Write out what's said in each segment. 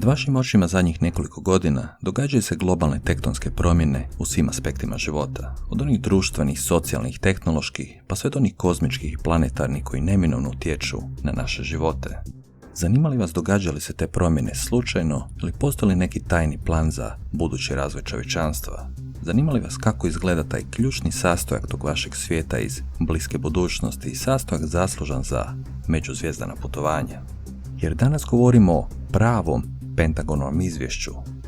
Pred vašim očima zadnjih nekoliko godina događaju se globalne tektonske promjene u svim aspektima života, od onih društvenih, socijalnih, tehnoloških, pa sve do onih kozmičkih i planetarnih koji neminovno utječu na naše živote. Zanima li vas događa li se te promjene slučajno ili postoji li neki tajni plan za budući razvoj čovječanstva? Zanima li vas kako izgleda taj ključni sastojak tog vašeg svijeta iz bliske budućnosti i sastojak zaslužan za međuzvijezdana putovanja? Jer danas govorimo o pravom Pentagonovom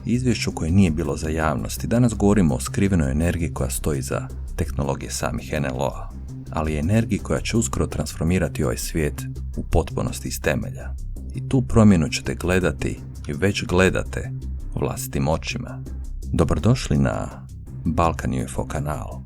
izvješću koje nije bilo za javnost i danas govorimo o skrivenoj energiji koja stoji za tehnologije samih NLO-a, ali i energiji koja će uskoro transformirati ovaj svijet u potpunosti iz temelja. I tu promjenu ćete gledati i već gledate vlastitim očima. Dobrodošli na Balkan UFO kanal.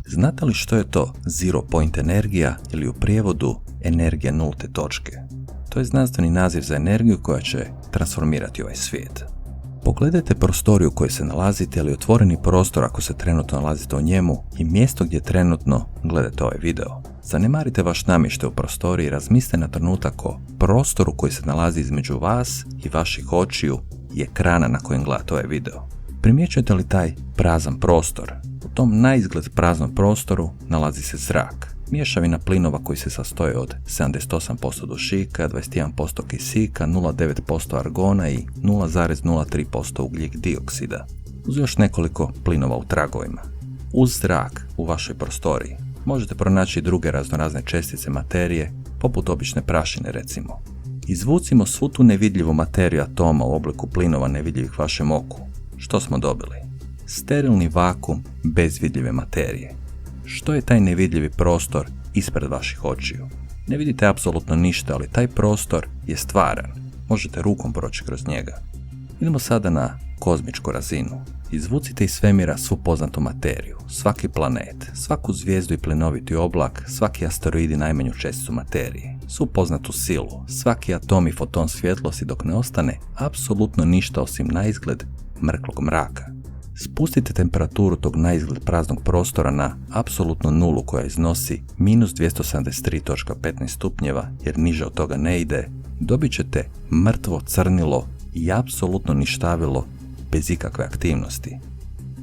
Znate li što je to zero point energija ili u prijevodu energija nulte točke? To je znanstveni naziv za energiju koja će transformirati ovaj svijet. Pogledajte prostoriju u kojoj se nalazite ili otvoreni prostor ako se trenutno nalazite u njemu i mjesto gdje trenutno gledate ovaj video. Zanemarite vaš namještaj u prostoriji i razmislite na trenutak o prostoru koji se nalazi između vas i vaših očiju i ekrana na kojem gledate ovaj video. Primjećujete li taj prazan prostor? U tom naizgled praznom prostoru nalazi se zrak, mješavina plinova koji se sastoje od 78% dušika, 21% kisika, 0,9% argona i 0,03% ugljik dioksida, uz još nekoliko plinova u tragovima. Uz zrak u vašoj prostoriji možete pronaći druge raznorazne čestice materije, poput obične prašine recimo. Izvucimo svu tu nevidljivu materiju atoma u obliku plinova nevidljivih vašem oku. Što smo dobili? Sterilni vakuum bez vidljive materije. Što je taj nevidljivi prostor ispred vaših očiju? Ne vidite apsolutno ništa, ali taj prostor je stvaran. Možete rukom proći kroz njega. Idemo sada na kozmičku razinu. Izvucite iz svemira svu poznatu materiju, svaki planet, svaku zvijezdu i plinoviti oblak, svaki asteroid i najmanju česticu materije, svu poznatu silu, svaki atom i foton svjetlosti dok ne ostane apsolutno ništa osim naizgled mrklog mraka. Spustite temperaturu tog naizgled praznog prostora na apsolutnu nulu koja iznosi minus 273.15 stupnjeva jer niže od toga ne ide, dobit ćete mrtvo crnilo i apsolutno ništavilo bez ikakve aktivnosti.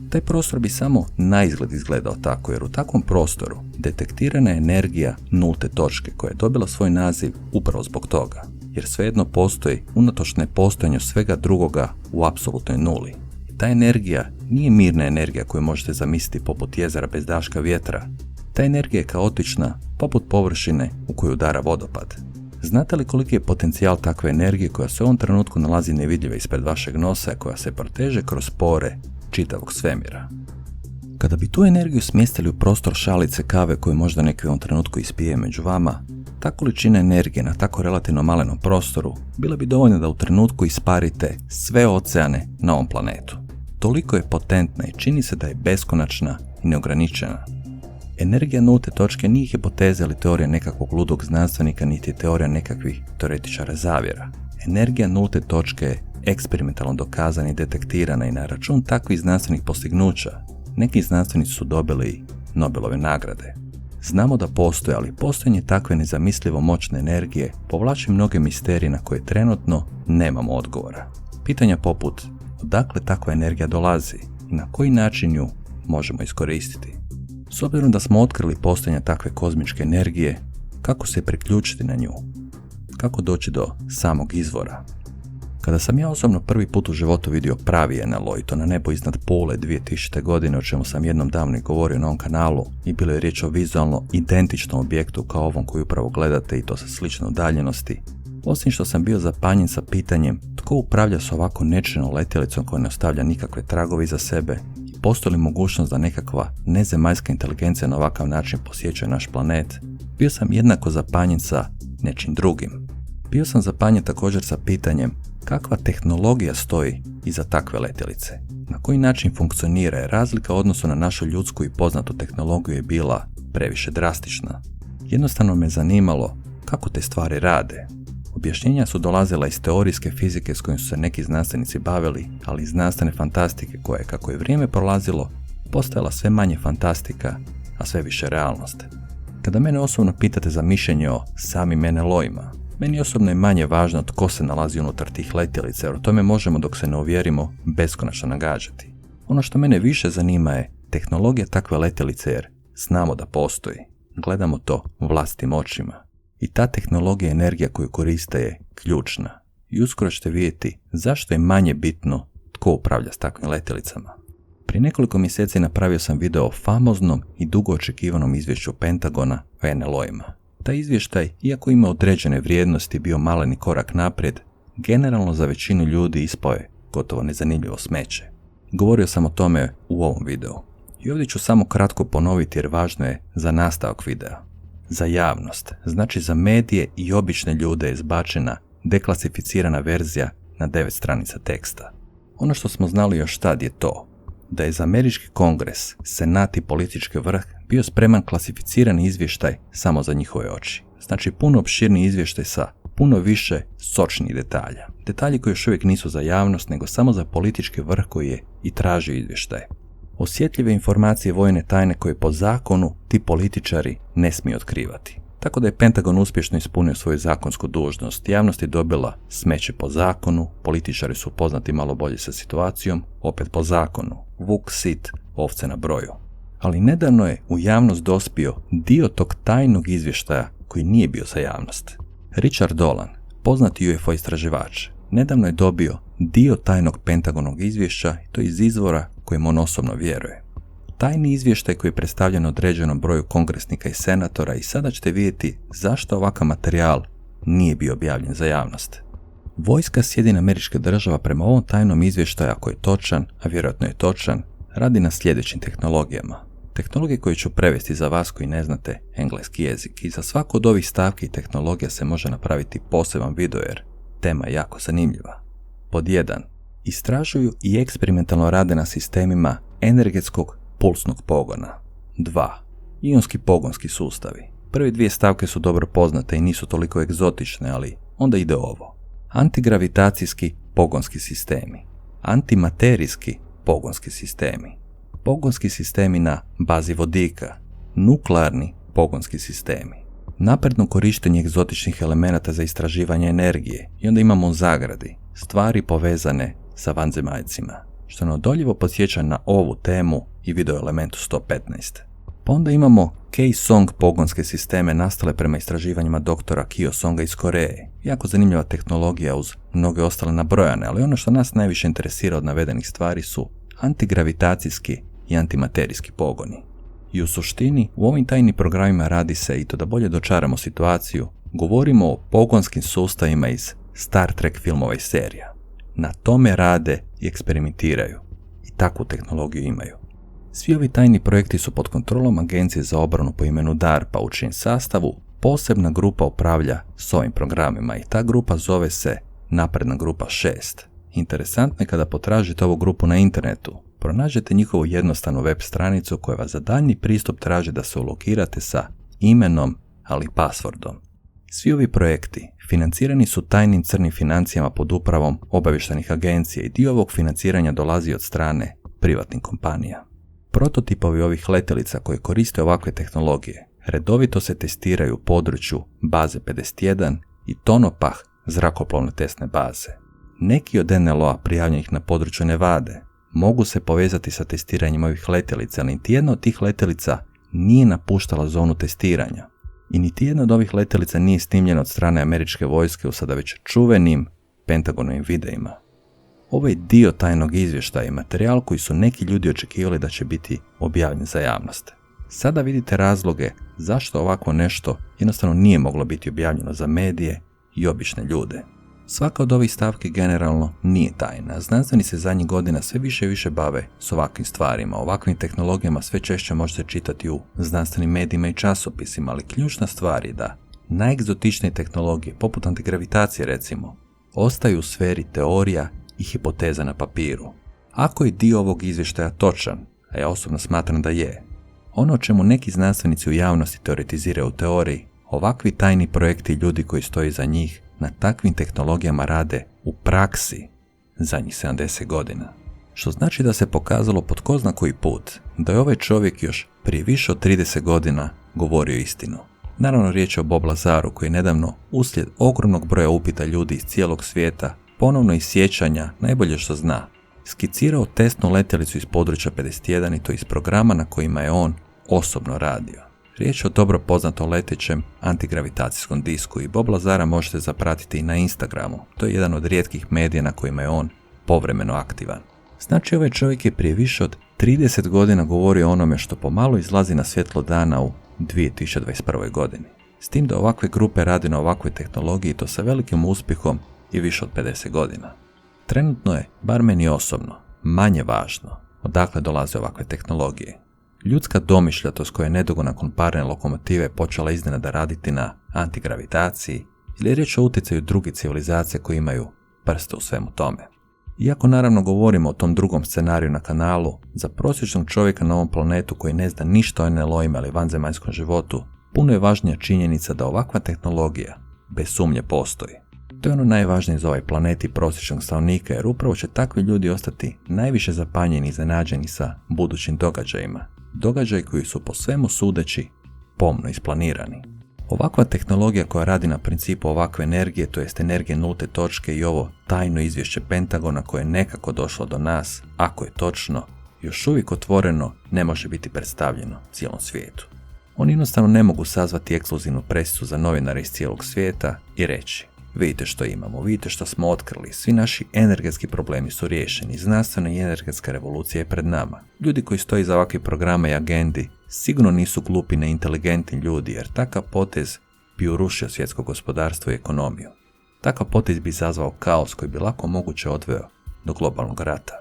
Taj prostor bi samo naizgled izgledao tako jer u takvom prostoru detektirana je energija nulte točke koja je dobila svoj naziv upravo zbog toga, jer svejedno postoji unatoč nepostojanju svega drugoga u apsolutnoj nuli. Ta energija nije mirna energija koju možete zamisliti poput jezera bez daška vjetra. Ta energija je kaotična poput površine u koju udara vodopad. Znate li koliki je potencijal takve energije koja se u ovom trenutku nalazi nevidljiva ispred vašeg nosa i koja se proteže kroz pore čitavog svemira? Kada bi tu energiju smjestili u prostor šalice kave koju možda neki u ovom trenutku ispije među vama, ta količina energije na tako relativno malenom prostoru bila bi dovoljna da u trenutku isparite sve oceane na ovom planetu. Toliko je potentna i čini se da je beskonačna i neograničena. Energija nulte točke nije hipoteza ili teorija nekakvog ludog znanstvenika, niti je teorija nekakvih teoretičara zavjera. Energija nulte točke je eksperimentalno dokazana i detektirana i na račun takvih znanstvenih postignuća neki znanstvenici su dobili Nobelove nagrade. Znamo da postoje, ali postojanje takve nezamislivo moćne energije povlači mnoge misterije na koje trenutno nemamo odgovora. Pitanja poput odakle takva energija dolazi i na koji način ju možemo iskoristiti. S obzirom da smo otkrili postojanje takve kozmičke energije, kako se priključiti na nju? Kako doći do samog izvora? Kada sam ja osobno prvi put u životu vidio pravi NLO i to na nebu iznad Pule 2000. godine, o čemu sam jednom davno i govorio na ovom kanalu, i bilo je riječ o vizualno identičnom objektu kao ovom koji upravo gledate i to sa slične udaljenosti, osim što sam bio zapanjen sa pitanjem tko upravlja s ovako nečajnom letjelicom koja ne ostavlja nikakve tragove iza sebe i postoji li mogućnost da nekakva nezemaljska inteligencija na ovakav način posjećuje naš planet, bio sam jednako zapanjen sa nečim drugim. Bio sam zapanjen također sa pitanjem kakva tehnologija stoji iza takve letjelice Na koji način funkcionira je razlika u odnosu na našu ljudsku i poznatu tehnologiju je bila previše drastična. Jednostavno me zanimalo kako te stvari rade. Objašnjenja su dolazila iz teorijske fizike s kojim su se neki znanstvenici bavili, ali i znanstvene fantastike koja je, kako je vrijeme prolazilo, postajala sve manje fantastika, a sve više realnost. Kada mene osobno pitate za mišljenje o samim NLO-ima, meni osobno je manje važno tko se nalazi unutar tih letjelica, jer o tome možemo dok se ne uvjerimo beskonačno nagađati. Ono što mene više zanima je tehnologija takve letjelice jer znamo da postoji. Gledamo to vlastitim očima. I ta tehnologija i energija koju koriste je ključna. I uskoro ćete vidjeti zašto je manje bitno tko upravlja s takvim letjelicama. Prije nekoliko mjeseci napravio sam video o famoznom i dugo očekivanom izvješću Pentagona o NLO-ima. Taj izvještaj, iako ima određene vrijednosti, bio maleni korak naprijed, generalno za većinu ljudi ispao je gotovo nezanimljivo smeće. Govorio sam o tome u ovom videu. I ovdje ću samo kratko ponoviti jer važno je za nastavak videa. Za javnost, znači za medije i obične ljude je izbačena deklasificirana verzija na 9 stranica teksta. Ono što smo znali još tad je to da je za američki kongres, senat i politički vrh bio spreman klasificirani izvještaj samo za njihove oči. Znači puno opširniji izvještaj sa puno više sočnih detalja. Detalji koji još uvijek nisu za javnost, nego samo za politički vrh koji je i tražio izvještaj. Osjetljive informacije vojne tajne koje po zakonu ti političari ne smiju otkrivati. Tako da je Pentagon uspješno ispunio svoju zakonsku dužnost. Javnost je dobila smeće po zakonu, političari su upoznati malo bolje sa situacijom, opet po zakonu. Vuk sit, ovce na broju. Ali nedavno je u javnost dospio dio tog tajnog izvještaja koji nije bio za javnost. Richard Dolan, poznati UFO istraživač, nedavno je dobio dio tajnog Pentagonog izvješća i to iz izvora kojim on osobno vjeruje. Tajni izvještaj koji je predstavljen određenom broju kongresnika i senatora i sada ćete vidjeti zašto ovakav materijal nije bio objavljen za javnost. Vojska Sjedinjenih Američkih Država prema ovom tajnom izvještaju, ako je točan, a vjerojatno je točan, radi na sljedećim tehnologijama. Tehnologije koje ću prevesti za vas koji ne znate engleski jezik i za svaku od ovih stavki i tehnologija se može napraviti poseban video jer tema je jako zanimljiva. Pod 1. Istražuju i eksperimentalno rade na sistemima energetskog pulsnog pogona. 2. Ionski pogonski sustavi. Prve dvije stavke su dobro poznate i nisu toliko egzotične, ali onda ide ovo. Antigravitacijski pogonski sistemi. Antimaterijski pogonski sistemi. Pogonski sistemi na bazi vodika. Nuklearni pogonski sistemi. Napredno korištenje egzotičnih elemenata za istraživanje energije. I onda imamo u zagradi stvari povezane sa vanzemaljcima, što neodoljivo podsjeća na ovu temu i video elementu 115. Pa onda imamo K-Song pogonske sisteme nastale prema istraživanjima doktora Kyo Songa iz Koreje. Jako zanimljiva tehnologija uz mnoge ostale nabrojane, ali ono što nas najviše interesira od navedenih stvari su antigravitacijski i antimaterijski pogoni. I u suštini u ovim tajnim programima radi se, i to da bolje dočaramo situaciju, govorimo o pogonskim sustavima iz Star Trek filmova i serija. Na tome rade i eksperimentiraju i takvu tehnologiju imaju. Svi ovi tajni projekti su pod kontrolom Agencije za obranu po imenu DARPA, u čijem sastavu posebna grupa upravlja s ovim programima i ta grupa zove se Napredna grupa 6. Interesantno je kada potražite ovu grupu na internetu, pronađete njihovu jednostavnu web stranicu koja vas za daljnji pristup traži da se ulokirate sa imenom, ali i passwordom. Svi ovi projekti financirani su tajnim crnim financijama pod upravom obavještajnih agencija i dio ovog financiranja dolazi od strane privatnih kompanija. Prototipovi ovih letjelica koje koriste ovakve tehnologije redovito se testiraju u području baze 51 i Tonopah zrakoplovne testne baze. Neki od NLO-a prijavljenih na području Nevade mogu se povezati sa testiranjem ovih letjelica, ali niti jedna od tih letjelica nije napuštala zonu testiranja. I niti jedna od ovih letjelica nije snimljena od strane američke vojske u sada već čuvenim Pentagonovim videima. Ovo je dio tajnog izvještaja i materijal koji su neki ljudi očekivali da će biti objavljen za javnost. Sada vidite razloge zašto ovako nešto jednostavno nije moglo biti objavljeno za medije i obične ljude. Svaka od ovih stavki generalno nije tajna. Znanstvenici se zadnjih godina sve više i više bave s ovakvim stvarima. Ovakvim tehnologijama sve češće možete čitati u znanstvenim medijima i časopisima, ali ključna stvar je da najegzotičnije tehnologije, poput antigravitacije recimo, ostaju u sferi teorija i hipoteza na papiru. Ako je dio ovog izvještaja točan, a ja osobno smatram da je, ono o čemu neki znanstvenici u javnosti teoretiziraju u teoriji, ovakvi tajni projekti i ljudi koji stoji za njih na takvim tehnologijama rade u praksi zadnjih 70 godina. Što znači da se pokazalo po tko zna koji put da je ovaj čovjek još prije više od 30 godina govorio istinu. Naravno riječ je o Bob Lazaru koji je nedavno uslijed ogromnog broja upita ljudi iz cijelog svijeta, ponovno iz sjećanja, najbolje što zna, skicirao testnu letjelicu iz područja 51 i to iz programa na kojima je on osobno radio. Riječ je o dobro poznatom letećem antigravitacijskom disku i Bob Lazara možete zapratiti i na Instagramu. To je jedan od rijetkih medija na kojima je on povremeno aktivan. Znači ovaj čovjek je prije više od 30 godina govorio o onome što pomalo izlazi na svjetlo dana u 2021. godini. S tim da ovakve grupe radi na ovakvoj tehnologiji i to sa velikim uspjehom i više od 50 godina. Trenutno je, bar meni osobno, manje važno odakle dolaze ovakve tehnologije. Ljudska domišljatost koja je nedugo nakon parne lokomotive počela iznenada raditi na antigravitaciji ili je riječ o utjecaju drugih civilizacija koji imaju prste u svemu tome. Iako naravno govorimo o tom drugom scenariju na kanalu, za prosječnog čovjeka na ovom planetu koji ne zna ništa o NLO-ima ili vanzemaljskom životu, puno je važnija činjenica da ovakva tehnologija bez sumnje postoji. To je ono najvažnije za ovaj planet i prosječnog stanovnika jer upravo će takvi ljudi ostati najviše zapanjeni i iznenađeni sa budućim događajima. Događaji koji su po svemu sudeći pomno isplanirani. Ovakva tehnologija koja radi na principu ovakve energije, to jest energije nulte točke i ovo tajno izvješće Pentagona koje je nekako došlo do nas, ako je točno, još uvijek otvoreno ne može biti predstavljeno cijelom svijetu. Oni jednostavno ne mogu sazvati ekskluzivnu presicu za novinare iz cijelog svijeta i reći: vidite što imamo, vidite što smo otkrili, svi naši energetski problemi su riješeni, znanstvena i energetska revolucija je pred nama. Ljudi koji stoji za ovakvih programa i agendi sigurno nisu glupi neinteligentni ljudi jer takav potez bi urušio svjetsko gospodarstvo i ekonomiju. Takav potez bi izazvao kaos koji bi lako moguće odveo do globalnog rata.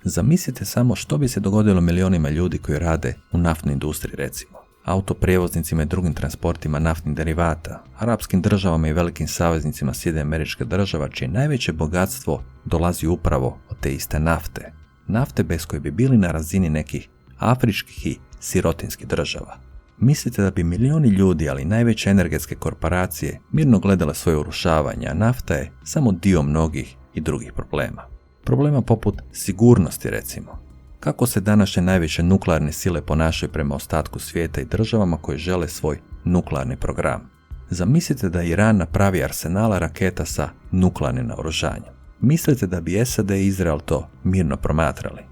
Zamislite samo što bi se dogodilo milionima ljudi koji rade u naftnoj industriji recimo, autoprijevoznicima i drugim transportima naftnih derivata, arapskim državama i velikim saveznicima SAD-a čije najveće bogatstvo dolazi upravo od te iste nafte. Nafte bez koje bi bili na razini nekih afričkih i sirotinskih država. Mislite da bi milioni ljudi, ali najveće energetske korporacije, mirno gledale svoje urušavanje, a nafta je samo dio mnogih i drugih problema. Problema poput sigurnosti recimo. Kako se današnje najveće nuklearne sile ponašaju prema ostatku svijeta i državama koje žele svoj nuklearni program? Zamislite da Iran napravi arsenala raketa sa nuklearnim naoružanjem. Mislite da bi SAD i Izrael to mirno promatrali?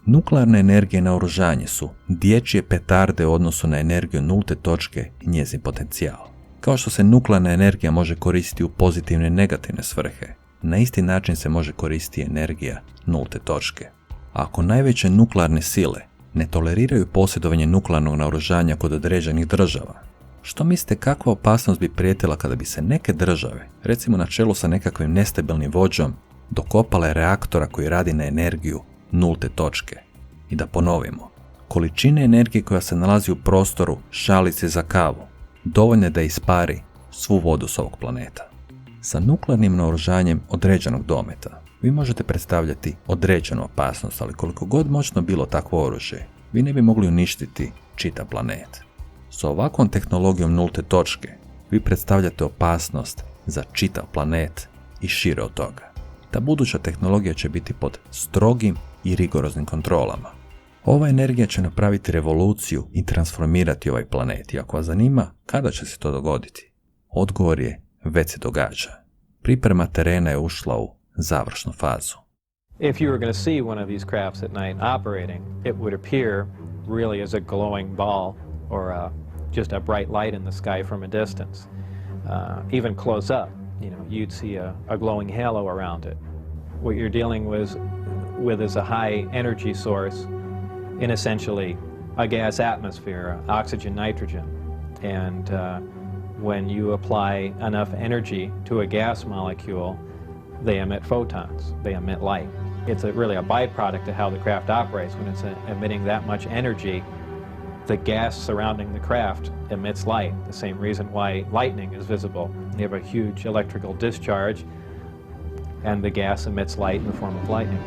Nuklearne energije naoružanje su dječje petarde u odnosu na energiju nulte točke i njezin potencijal. Kao što se nuklearna energija može koristiti u pozitivne i negativne svrhe, na isti način se može koristiti energija nulte točke. Ako najveće nuklearne sile ne toleriraju posjedovanje nuklearnog naoružanja kod određenih država, što mislite kakva opasnost bi prijetila kada bi se neke države, recimo na čelu sa nekakvim nestabilnim vođom, dokopale reaktora koji radi na energiju nulte točke? I da ponovimo, količine energije koja se nalazi u prostoru šalice za kavu dovoljne da ispari svu vodu s ovog planeta. Sa nuklearnim naoružanjem određenog dometa vi možete predstavljati određenu opasnost, ali koliko god moćno bilo takvo oružje, vi ne bi mogli uništiti čitav planet. S ovakvom tehnologijom nulte točke vi predstavljate opasnost za čitav planet i šire od toga. Ta buduća tehnologija će biti pod strogim i rigoroznim kontrolama. Ova energija će napraviti revoluciju i transformirati ovaj planet. I ako vas zanima kada će se to dogoditi, odgovor je već se događa. Priprema terena je ušla u završnu fazu. If you were going to see one of these crafts at night operating, it would appear really as a glowing ball or just a bright light in the sky from a distance. Even close up, you'd see a glowing halo around it. What you're dealing with is a high energy source in essentially a gas atmosphere, oxygen, nitrogen. And when you apply enough energy to a gas molecule, they emit photons, they emit light. It's really a byproduct of how the craft operates. When it's emitting that much energy, the gas surrounding the craft emits light, the same reason why lightning is visible. You have a huge electrical discharge, and the gas emits light in the form of lightning.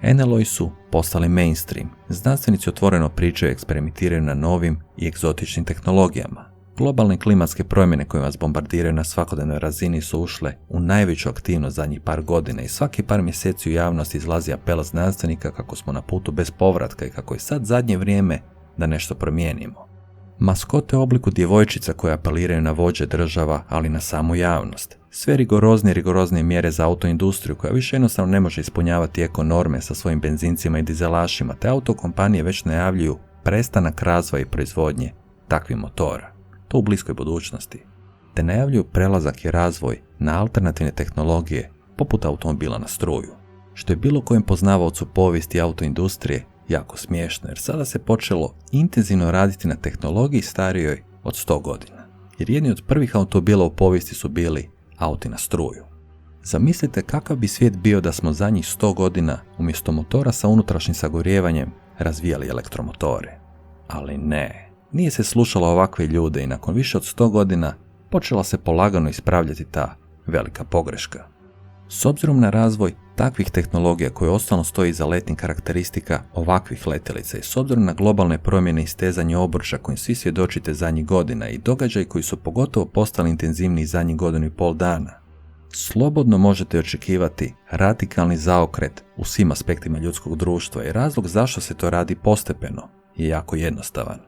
NLO-i su postali mainstream. Znanstvenici otvoreno pričaju i eksperimentiraju na novim i egzotičnim tehnologijama. Globalne klimatske promjene koje vas bombardiraju na svakodnevnoj razini su ušle u najveću aktivnost zadnjih par godina i svaki par mjeseci u javnosti izlazi apel znanstvenika kako smo na putu bez povratka i kako je sad zadnje vrijeme da nešto promijenimo. Maskote u obliku djevojčica koje apeliraju na vođe država, ali na samu javnost. Sve rigoroznije mjere za autoindustriju koja više jednostavno ne može ispunjavati eko norme sa svojim benzincima i dizelašima, te autokompanije već najavljuju prestanak razvoja i proizvodnje takvih motora. To u bliskoj budućnosti. Te najavljuju prelazak i razvoj na alternativne tehnologije poput automobila na struju. Što je bilo kojem poznavaocu povijesti autoindustrije jako smiješno, jer sada se počelo intenzivno raditi na tehnologiji starijoj od 100 godina. Jer jedni od prvih automobila u povijesti su bili auti na struju. Zamislite kakav bi svijet bio da smo zadnjih 100 godina umjesto motora sa unutrašnjim sagorijevanjem razvijali elektromotore. Ali ne, nije se slušalo ovakve ljude i nakon više od 100 godina počela se polagano ispravljati ta velika pogreška. S obzirom na razvoj takvih tehnologija koje ostalno stoji iza letnih karakteristika ovakvih letjelica i s obzirom na globalne promjene i stezanje obruča kojim svi svjedočite zadnjih godina i događaji koji su pogotovo postali intenzivniji zadnjih godinu i pol dana, slobodno možete očekivati radikalni zaokret u svim aspektima ljudskog društva i razlog zašto se to radi postepeno je jako jednostavan.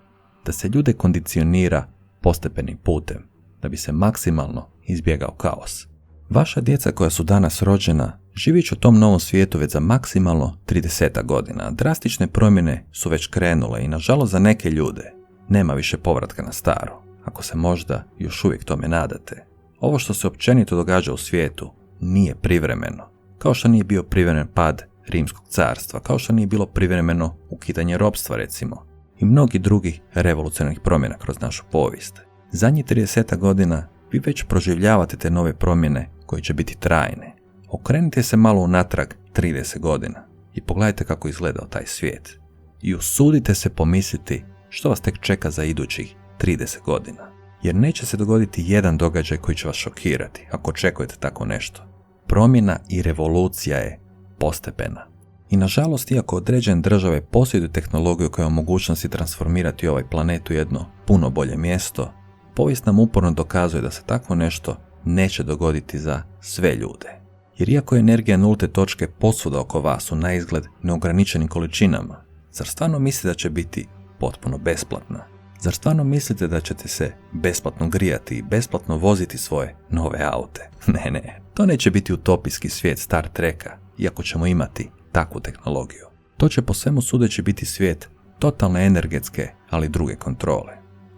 Da se ljude kondicionira postepenim putem, da bi se maksimalno izbjegao kaos. Vaša djeca koja su danas rođena živit će u tom novom svijetu već za maksimalno 30 godina. Drastične promjene su već krenule i nažalost za neke ljude nema više povratka na staro, ako se možda još uvijek tome nadate. Ovo što se općenito događa u svijetu nije privremeno, kao što nije bio privremen pad Rimskog carstva, kao što nije bilo privremeno ukidanje ropstva recimo i mnogi drugih revolucionarnih promjena kroz našu povijest. Zadnjih 30 godina vi već proživljavate te nove promjene koje će biti trajne. Okrenite se malo unatrag 30 godina i pogledajte kako izgledao taj svijet. I usudite se pomisliti što vas tek čeka za idućih 30 godina. Jer neće se dogoditi jedan događaj koji će vas šokirati ako očekujete tako nešto. Promjena i revolucija je postepena. I nažalost, iako određene države posjeduju tehnologiju koja je u mogućnosti transformirati ovaj planet u jedno puno bolje mjesto, povijest nam uporno dokazuje da se takvo nešto neće dogoditi za sve ljude. Jer iako je energija nulte točke posvuda oko vas u naizgled neograničenim količinama, zar stvarno mislite da će biti potpuno besplatna? Zar stvarno mislite da ćete se besplatno grijati i besplatno voziti svoje nove aute? Ne, to neće biti utopijski svijet Star Treka, iako ćemo imati takvu tehnologiju. To će po svemu sudeći biti svijet totalne energetske, ali druge kontrole.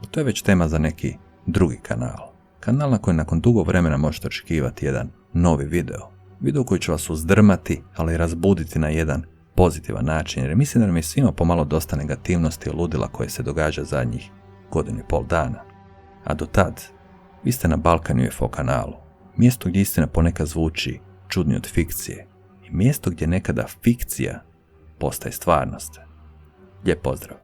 I to je već tema za neki drugi kanal. Kanal na koji nakon dugo vremena možete očekivati jedan novi video. Video koji će vas uzdrmati, ali razbuditi na jedan pozitivan način, jer mislim da nam je svima pomalo dosta negativnosti i ludila koje se događa zadnjih godinu i pol dana. A do tad, vi ste na Balkan UFO kanalu, mjesto gdje istina ponekad zvuči čudnije od fikcije i mjesto gdje nekada fikcija postaje stvarnost. Lijep pozdrav!